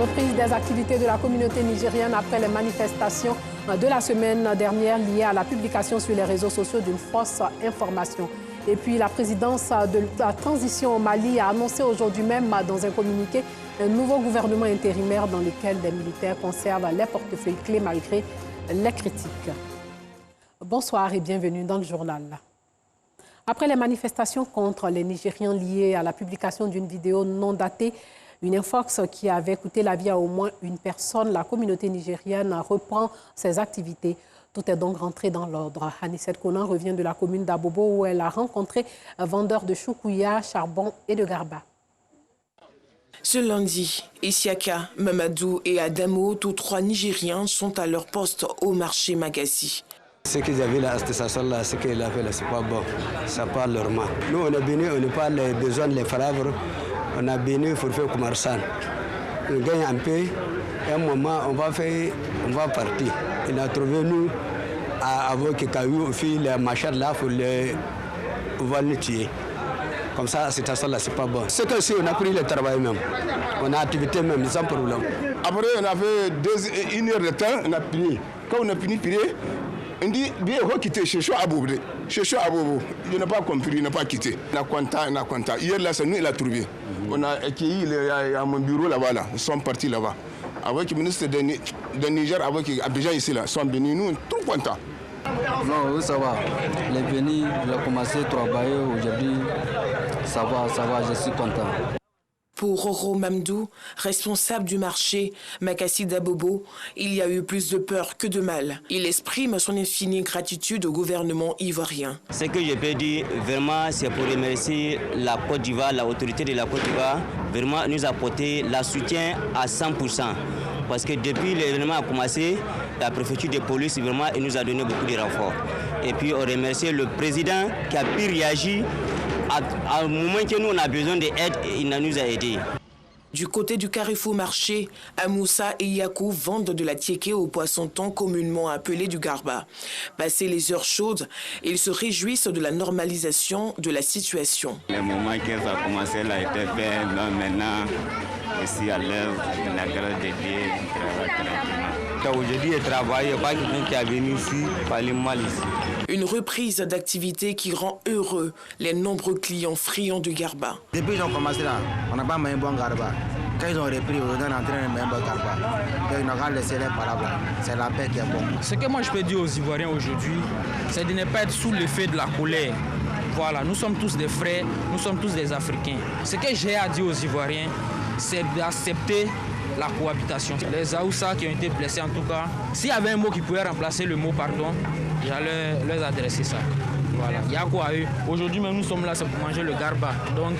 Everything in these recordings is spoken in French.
Reprise des activités de la communauté nigérienne après les manifestations de la semaine dernière liées à la publication sur les réseaux sociaux d'une fausse information. Et puis la présidence de la transition au Mali a annoncé aujourd'hui même dans un communiqué un nouveau gouvernement intérimaire dans lequel des militaires conservent les portefeuilles clés malgré les critiques. Bonsoir et bienvenue dans le journal. Après les manifestations contre les Nigériens liées à la publication d'une vidéo non datée, une infox qui avait coûté la vie à au moins une personne, la communauté nigérienne reprend ses activités. Tout est donc rentré dans l'ordre. Anissette Konan revient de la commune d'Abobo où elle a rencontré un vendeur de choukouya, charbon et de garba. Ce lundi, Isiaka, Mamadou et Adamo, tous trois Nigériens, sont à leur poste au marché Magassi. Ce qu'ils avaient là, cette station-là, ce qu'ils avaient là, c'est pas bon. Ça parle leur main. Nous, on est venu, on n'a pas besoin de les farabres. On a venu pour faire commerçant. On gagne un peu. À un moment, on va partir. Il a trouvé nous avec Kayu, les machades là, on va les tuer. Comme ça, cette station-là, c'est pas bon. C'est que si on a pris le travail même, on a activité même, sans problème. Après, on avait 1 heure de temps, on a fini. Quand on a fini, on dit, bien, il faut quitter chez Abobo. Chez Abobo, il n'a pas compris, il n'a pas quitté. On a content. Hier, là, c'est nous, il a trouvé. On a accueilli, il y a mon bureau là-bas, là. Ils sont partis là-bas. Avec le ministre de Niger, avec Abidjan ici, là, ils sont venus, nous, tout contents. Non, oui, ça va. Il est venu, il a commencé à travailler aujourd'hui. Ça va, je suis content. Pour Roro Mamdou, responsable du marché Makassi d'Abobo, il y a eu plus de peur que de mal. Il exprime son infinie gratitude au gouvernement ivoirien. Ce que je peux dire, vraiment, c'est pour remercier la Côte d'Ivoire, l'autorité de la Côte d'Ivoire, vraiment nous apporter le soutien à 100%. Parce que depuis l'événement a commencé, la préfecture de police vraiment nous a donné beaucoup de renforts. Et puis on remercie le président qui a pu réagir à un moment que nous on a besoin d'aide, il nous a aidés. Du côté du Carrefour Marché, Amoussa et Yakou vendent de la tiéké au poisson-thon communément appelé du garba. Passé les heures chaudes, ils se réjouissent de la normalisation de la situation. Le moment que ça a commencé là était fait, donc maintenant, ici à l'œuvre, la grâce de Dieu, on travaille tranquillement. Aujourd'hui, je travaille, il n'y a pas quelqu'un qui est venu ici, parler mal ici. Une reprise d'activité qui rend heureux les nombreux clients friands du garba. Depuis qu'ils ont commencé là, on n'a pas mis un bon garba. Quand ils ont repris, on est en train de mettre un bon garba. Donc ils n'ont qu'à laisser les palabres. C'est la paix qui est bonne. Ce que moi je peux dire aux Ivoiriens aujourd'hui, c'est de ne pas être sous l'effet de la colère. Voilà, nous sommes tous des frères, nous sommes tous des Africains. Ce que j'ai à dire aux Ivoiriens, c'est d'accepter la cohabitation. Les Aoussa qui ont été blessés en tout cas, s'il y avait un mot qui pouvait remplacer le mot pardon, j'allais leur adresser ça. Voilà, il y a quoi à eux. Aujourd'hui même nous sommes là, c'est pour manger le garba. Donc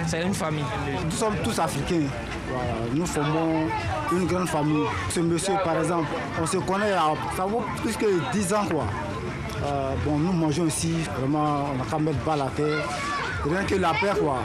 c'est une famille. Nous sommes tous africains. Voilà, nous formons une grande famille. Ce monsieur par exemple, on se connaît, ça vaut plus que 10 ans quoi. Bon, nous mangeons ici, vraiment on n'a qu'à mettre bas la terre. Rien que la paix quoi.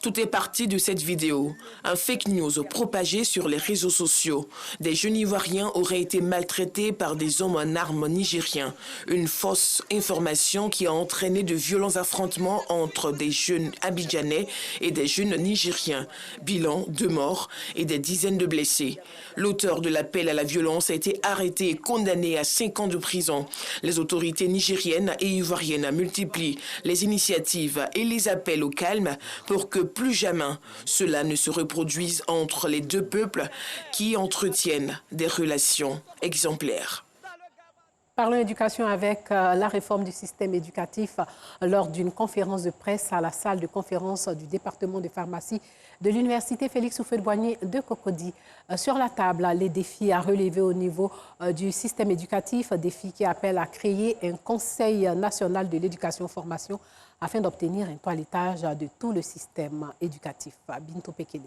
Tout est parti de cette vidéo. Un fake news propagé sur les réseaux sociaux. Des jeunes Ivoiriens auraient été maltraités par des hommes en armes nigériens. Une fausse information qui a entraîné de violents affrontements entre des jeunes abidjanais et des jeunes nigériens. Bilan, 2 morts et des dizaines de blessés. L'auteur de l'appel à la violence a été arrêté et condamné à 5 ans de prison. Les autorités nigériennes et ivoiriennes multiplient les initiatives et les appels au calme pour que plus jamais cela ne se reproduise entre les deux peuples qui entretiennent des relations exemplaires. Parlons éducation avec la réforme du système éducatif lors d'une conférence de presse à la salle de conférence du département de pharmacie de l'université Félix Houphouët-Boigny de Cocody. Sur la table, les défis à relever au niveau du système éducatif, défis qui appellent à créer un conseil national de l'éducation-formation afin d'obtenir un toilettage de tout le système éducatif. Bintou Pekele.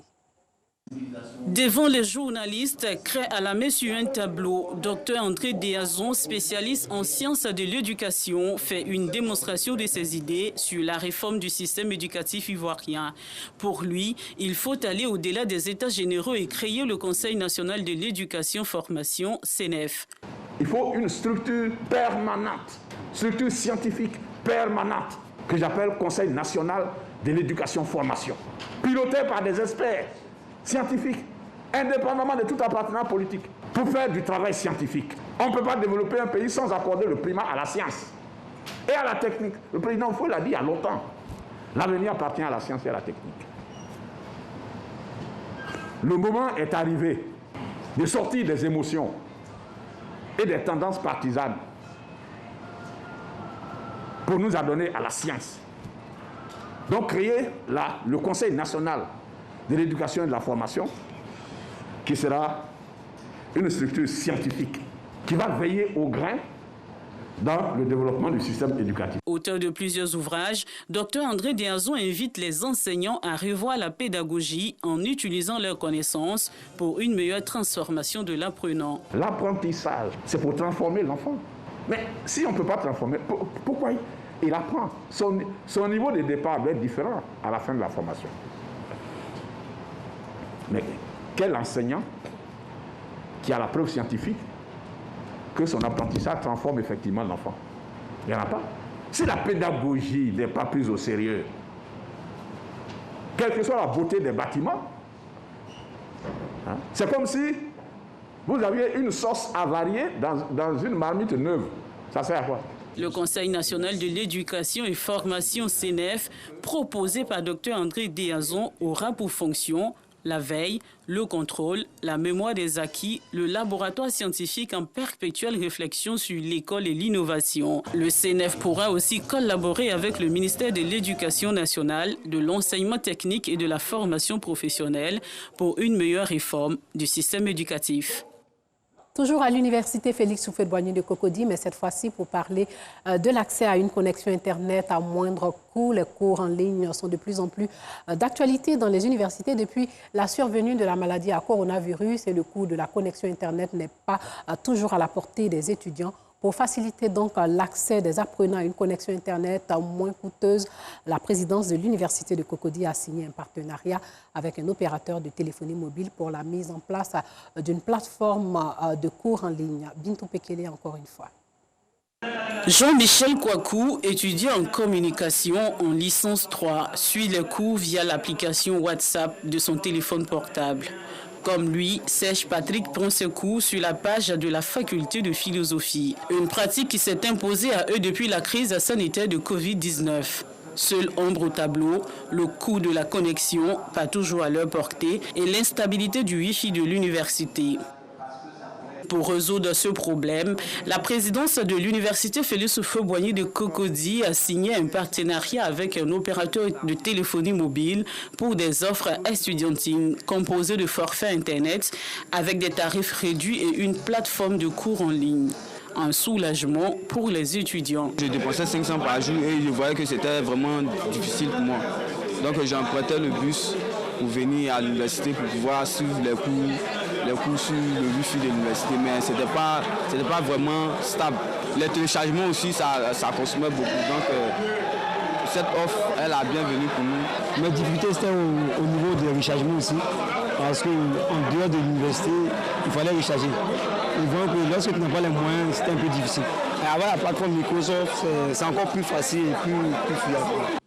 Devant les journalistes, crée à la main sur un tableau, Dr André Déazon, spécialiste en sciences de l'éducation, fait une démonstration de ses idées sur la réforme du système éducatif ivoirien. Pour lui, il faut aller au-delà des états généraux et créer le Conseil national de l'éducation-formation, CNEF. Il faut une structure permanente, structure scientifique permanente, que j'appelle Conseil national de l'éducation-formation, piloté par des experts scientifiques indépendamment de tout appartenance politique, pour faire du travail scientifique. On ne peut pas développer un pays sans accorder le primat à la science et à la technique. Le président Faure l'a dit il y a longtemps. L'avenir appartient à la science et à la technique. Le moment est arrivé de sortir des émotions et des tendances partisanes pour nous adonner à la science. Donc créer le Conseil national de l'éducation et de la formation, qui sera une structure scientifique qui va veiller au grain dans le développement du système éducatif. Auteur de plusieurs ouvrages, Dr André Déazon invite les enseignants à revoir la pédagogie en utilisant leurs connaissances pour une meilleure transformation de l'apprenant. L'apprentissage, c'est pour transformer l'enfant. Mais si on ne peut pas transformer, pourquoi il apprend? Son niveau de départ va être différent à la fin de la formation. Mais quel enseignant qui a la preuve scientifique que son apprentissage transforme effectivement l'enfant? Il n'y en a pas. Si la pédagogie n'est pas prise au sérieux, quelle que soit la beauté des bâtiments, hein, c'est comme si vous aviez une sauce avariée dans une marmite neuve. Ça sert à quoi? Le Conseil national de l'éducation et formation CNEF, proposé par Dr André Déazon, aura pour fonction la veille, le contrôle, la mémoire des acquis, le laboratoire scientifique en perpétuelle réflexion sur l'école et l'innovation. Le CNEF pourra aussi collaborer avec le ministère de l'Éducation nationale, de l'enseignement technique et de la formation professionnelle pour une meilleure réforme du système éducatif. Toujours à l'université Félix Houphouët-Boigny de Cocody, mais cette fois-ci pour parler de l'accès à une connexion Internet à moindre coût. Les cours en ligne sont de plus en plus d'actualité dans les universités depuis la survenue de la maladie à coronavirus et le coût de la connexion Internet n'est pas toujours à la portée des étudiants. Pour faciliter donc l'accès des apprenants à une connexion Internet moins coûteuse, la présidence de l'université de Cocody a signé un partenariat avec un opérateur de téléphonie mobile pour la mise en place d'une plateforme de cours en ligne. Bintou Pekele encore une fois. Jean-Michel Kouakou, étudiant en communication en licence 3, suit les cours via l'application WhatsApp de son téléphone portable. Comme lui, Serge Patrick prend ses cours sur la page de la faculté de philosophie. Une pratique qui s'est imposée à eux depuis la crise sanitaire de Covid-19. Seule ombre au tableau, le coût de la connexion, pas toujours à leur portée, et l'instabilité du Wi-Fi de l'université. Pour résoudre ce problème, la présidence de l'université Félix Houphouët-Boigny de Cocody a signé un partenariat avec un opérateur de téléphonie mobile pour des offres estudiantines composées de forfaits Internet avec des tarifs réduits et une plateforme de cours en ligne. Un soulagement pour les étudiants. Je dépensais 500 par jour et je voyais que c'était vraiment difficile pour moi. Donc j'empruntais le bus pour venir à l'université pour pouvoir suivre les cours sur le Wi-Fi de l'université, mais ce n'était pas vraiment stable. Les téléchargements aussi, ça consommait beaucoup. Donc cette offre, elle a bien venu pour nous. Mes difficultés, c'était au niveau du rechargement aussi, parce qu'en dehors de l'université, il fallait recharger. Ils voient que lorsque tu n'as pas les moyens, c'était un peu difficile. Et avoir la plateforme Microsoft, c'est encore plus facile et plus fiable.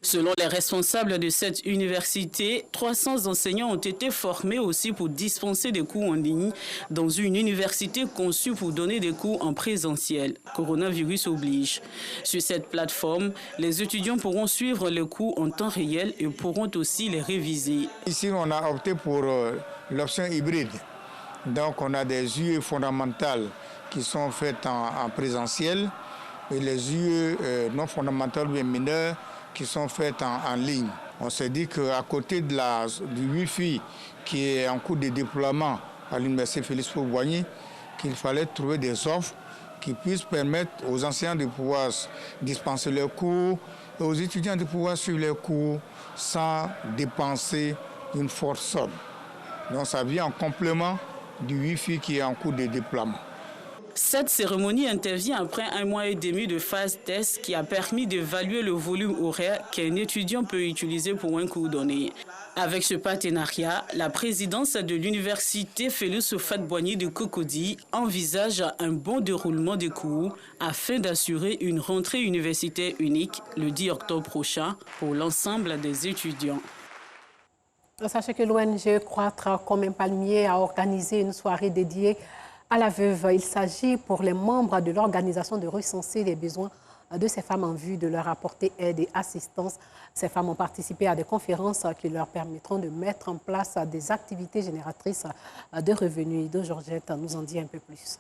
Selon les responsables de cette université, 300 enseignants ont été formés aussi pour dispenser des cours en ligne dans une université conçue pour donner des cours en présentiel. Coronavirus oblige. Sur cette plateforme, les étudiants pourront suivre les cours en temps réel et pourront aussi les réviser. Ici, on a opté pour l'option hybride. Donc, on a des UE fondamentales qui sont faites en présentiel et les UE non fondamentales ou mineurs qui sont faites en ligne. On s'est dit qu'à côté du Wi-Fi qui est en cours de déploiement à l'université Félix Houphouët-Boigny, qu'il fallait trouver des offres qui puissent permettre aux enseignants de pouvoir dispenser leurs cours et aux étudiants de pouvoir suivre leurs cours sans dépenser une forte somme. Donc ça vient en complément du Wi-Fi qui est en cours de déploiement. Cette cérémonie intervient après 1 mois et demi de phase test qui a permis d'évaluer le volume horaire qu'un étudiant peut utiliser pour un cours donné. Avec ce partenariat, la présidence de l'université Félix Houphouët-Boigny de Cocody envisage un bon déroulement des cours afin d'assurer une rentrée universitaire unique le 10 octobre prochain pour l'ensemble des étudiants. Sachez que l'ONG Croître comme un palmier a organisé une soirée dédiée à la veuve. Il s'agit pour les membres de l'organisation de recenser les besoins de ces femmes en vue de leur apporter aide et assistance. Ces femmes ont participé à des conférences qui leur permettront de mettre en place des activités génératrices de revenus. Ido Georgette nous en dit un peu plus.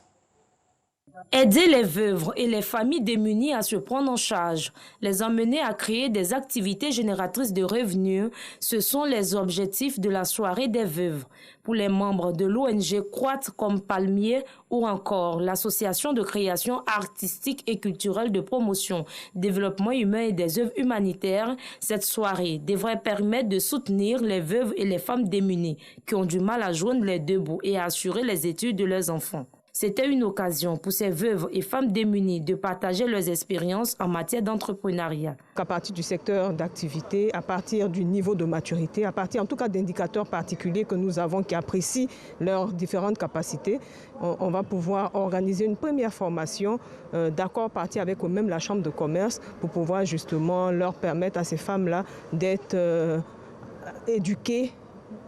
Aider les veuves et les familles démunies à se prendre en charge, les emmener à créer des activités génératrices de revenus, ce sont les objectifs de la soirée des veuves. Pour les membres de l'ONG Croître comme palmier ou encore l'association de création artistique et culturelle de promotion, développement humain et des œuvres humanitaires, cette soirée devrait permettre de soutenir les veuves et les femmes démunies qui ont du mal à joindre les deux bouts et à assurer les études de leurs enfants. C'était une occasion pour ces veuves et femmes démunies de partager leurs expériences en matière d'entrepreneuriat. À partir du secteur d'activité, à partir du niveau de maturité, à partir en tout cas d'indicateurs particuliers que nous avons qui apprécient leurs différentes capacités, on va pouvoir organiser une première formation d'accord partie avec même la Chambre de commerce pour pouvoir justement leur permettre à ces femmes-là d'être éduquées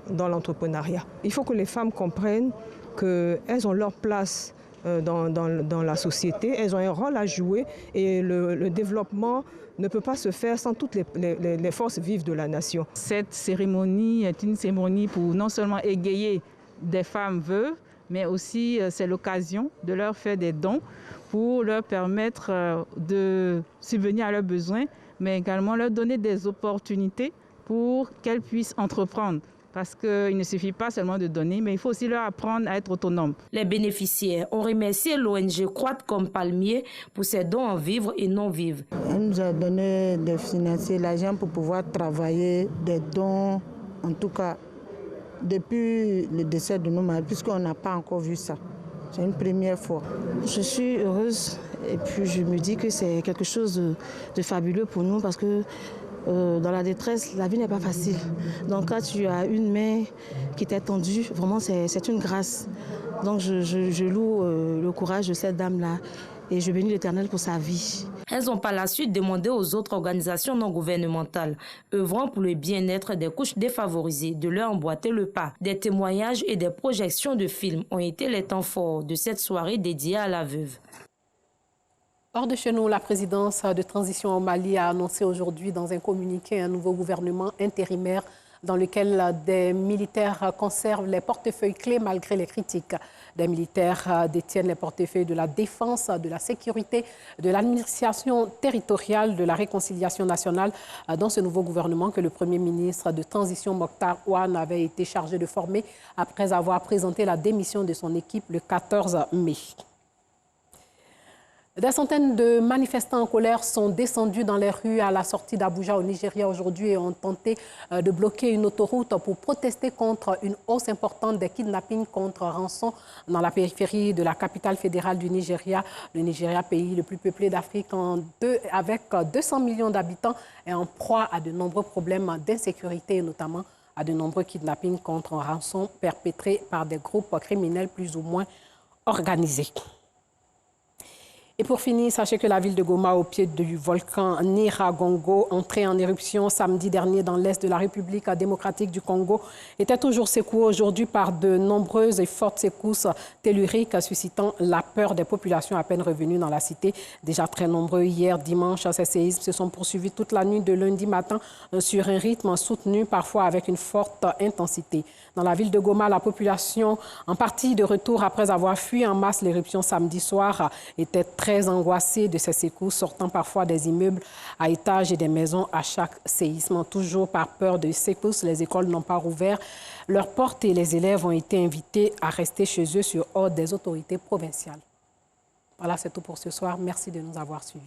dans l'entrepreneuriat. Il faut que les femmes comprennent qu'elles ont leur place dans la société, elles ont un rôle à jouer et le développement ne peut pas se faire sans toutes les forces vives de la nation. Cette cérémonie est une cérémonie pour non seulement égayer des femmes veuves, mais aussi c'est l'occasion de leur faire des dons pour leur permettre de subvenir à leurs besoins, mais également leur donner des opportunités pour qu'elles puissent entreprendre. Parce qu'il ne suffit pas seulement de donner, mais il faut aussi leur apprendre à être autonomes. Les bénéficiaires ont remercié l'ONG Croître comme palmier pour ses dons en vivre et non vivre. Elle nous a donné des financiers, l'argent pour pouvoir travailler, des dons, en tout cas depuis le décès de nos maris, puisqu'on n'a pas encore vu ça. C'est une première fois. Je suis heureuse et puis je me dis que c'est quelque chose de fabuleux pour nous parce que dans la détresse, la vie n'est pas facile. Donc quand tu as une main qui t'est tendue, vraiment c'est une grâce. Donc je loue le courage de cette dame-là et je bénis l'Éternel pour sa vie. Elles ont par la suite demandé aux autres organisations non gouvernementales œuvrant pour le bien-être des couches défavorisées de leur emboîter le pas. Des témoignages et des projections de films ont été les temps forts de cette soirée dédiée à la veuve. Hors de chez nous, la présidence de transition au Mali a annoncé aujourd'hui dans un communiqué un nouveau gouvernement intérimaire dans lequel des militaires conservent les portefeuilles clés malgré les critiques. Des militaires détiennent les portefeuilles de la défense, de la sécurité, de l'administration territoriale, de la réconciliation nationale dans ce nouveau gouvernement que le Premier ministre de transition Mokhtar Ouane avait été chargé de former après avoir présenté la démission de son équipe le 14 mai. Des centaines de manifestants en colère sont descendus dans les rues à la sortie d'Abuja au Nigeria aujourd'hui et ont tenté de bloquer une autoroute pour protester contre une hausse importante des kidnappings contre rançon dans la périphérie de la capitale fédérale du Nigeria. Le Nigeria, pays le plus peuplé d'Afrique, avec 200 millions d'habitants, est en proie à de nombreux problèmes d'insécurité et notamment à de nombreux kidnappings contre rançon perpétrés par des groupes criminels plus ou moins organisés. Et pour finir, sachez que la ville de Goma, au pied du volcan Nyiragongo, entré en éruption samedi dernier dans l'est de la République démocratique du Congo, était toujours secoué aujourd'hui par de nombreuses et fortes secousses telluriques, suscitant la peur des populations à peine revenues dans la cité. Déjà très nombreux hier dimanche, ces séismes se sont poursuivis toute la nuit de lundi matin sur un rythme soutenu, parfois avec une forte intensité. Dans la ville de Goma, la population, en partie de retour après avoir fui en masse l'éruption samedi soir, était très angoissée de ces secousses sortant parfois des immeubles à étage et des maisons à chaque séisme. Toujours par peur de secousses, les écoles n'ont pas rouvert leurs portes et les élèves ont été invités à rester chez eux sur ordre des autorités provinciales. Voilà, c'est tout pour ce soir. Merci de nous avoir suivis.